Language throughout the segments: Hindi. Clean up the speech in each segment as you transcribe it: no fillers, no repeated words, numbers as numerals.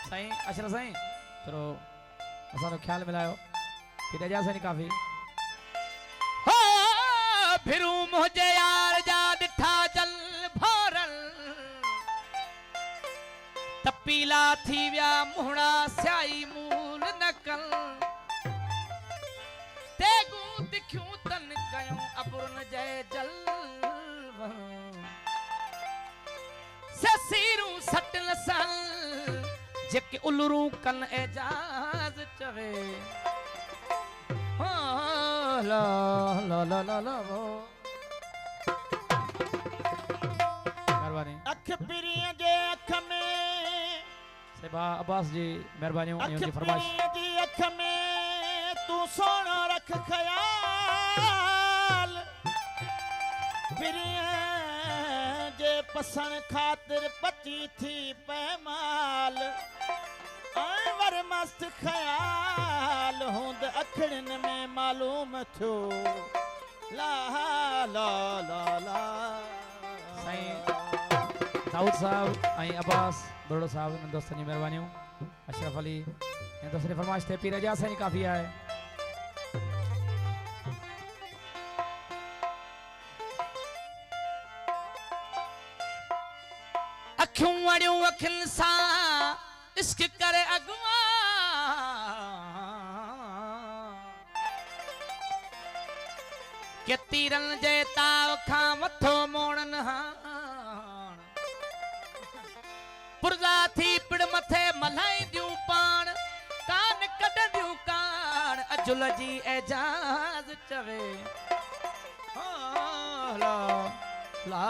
साईं अशरफ साईं थोरो असां जो ख्याल मिलायो फिर जा साईं काफी हो फिरू मुझे यार जा दिठा जल भरल तपीला थी विया मुहणा स्याई मूल नकल तेगू दिखियूं तन कयूं अबुरन जय जल ससीरू सटल सल जेके उलरू कन एजाज चवे हाँ ला ला ला ला ला मेहरबानी अख पिरिया जे अख में सेबा अब्बास जी मेहरबानी अख उनकी फरमाइश पिरिया जी अख में तू सोना रख ख्याल पिरिया जे पसंद खातिर पची थी पैमाल वर मस्त ख्याल हूंद अखड़न में मालूम थो ला ला ला ला साईं दाऊद साहब आई अब्बास बड़ो साहब इन दोस्तनि जी मेहरबानी अशरफ अली इन दोस्तनि फरमाइश थे पीर जा साईं काफी है अखियूं वड़ियूं अखियुनि सां इश्क करे अगवा के तीरन जे ताव खां मथो मोड़न हाण पुरजा थी पिड़ मथे मल्हाई दियूं पाण कान कढंदियूं कान अजुल जी एजाज चवे ला ला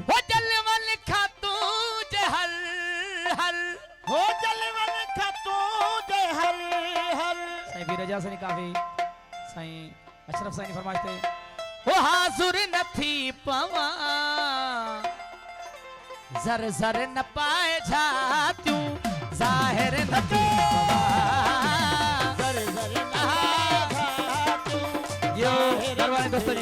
हो जलवल खातू जे हर हर हो जलवल खातू जे हर हर साईं भी रजा सनी काफी साईं अशरफ साईं फरमाइश थे हो हाजुर न थी पवा जर जर न पाए जातियूं जाहिर न थी पवा जर जर न पाए जातियूं यो दरबार दोस्तों जी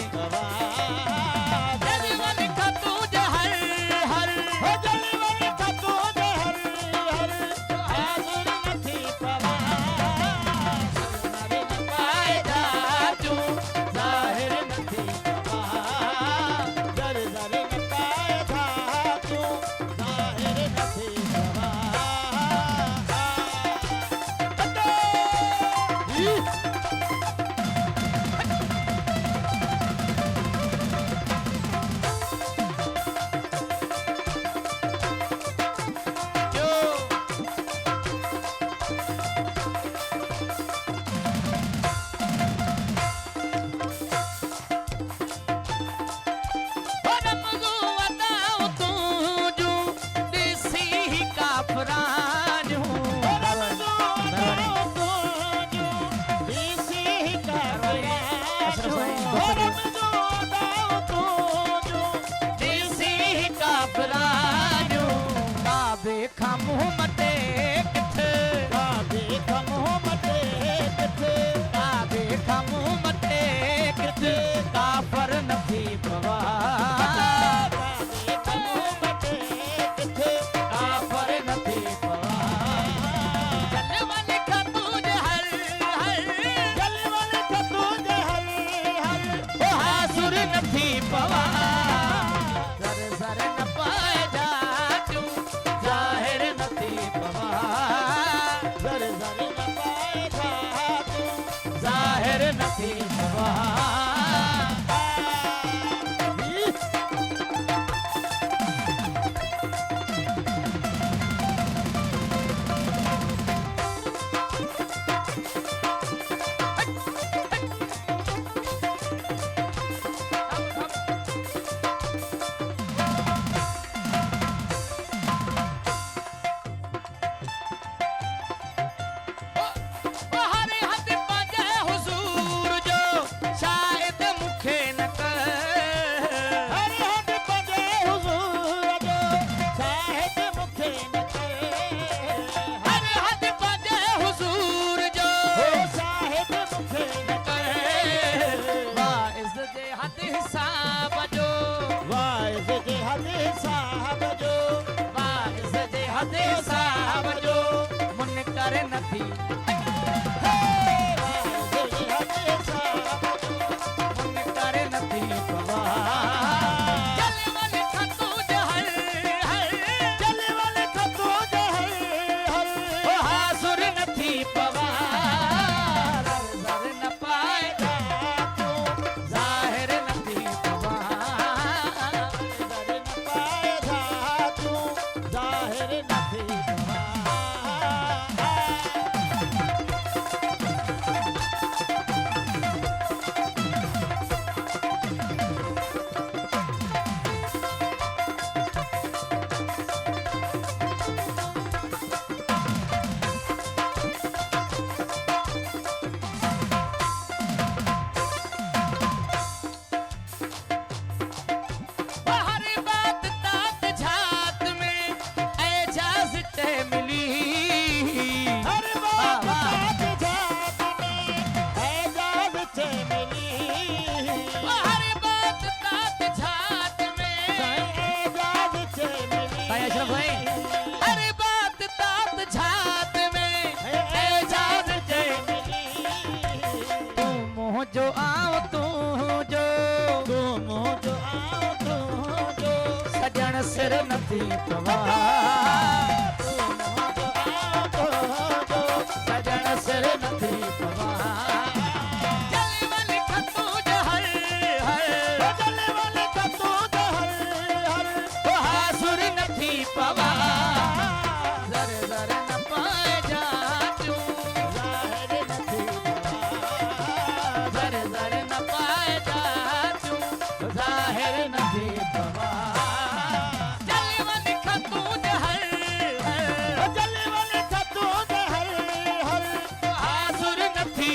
નથી મન કરે નથી પવાર જલવન થતું જ હર ઓ હાસુર નથી પવાર ઝર ન પાય જાહેર નથી પવાર हर बात तात झात में एजाज़त मिली हर बात तात जात में एजाज़त मिली हर बात तात झात में एजाज़त मिली भाई अशरफ भाई हर बात तात झात में एजाज़त मिली तुम जो आओ तू जो तुम जो आओ तुम जो सजन सिर नथी पवार तुम जो आओ तुम जो सजन सिर नथी पवार जलवल खतू ज हर जलवल खतू ज हर ओ हासुर नथी पवार ज़र ज़र न पाए जाचू ज़ाहिर नथी पवार ज़र ज़र न पाए जाचू ज़ाहिर नथी पवार जलवल खतू ज हर जलवल खतू ज हर हासुर नथी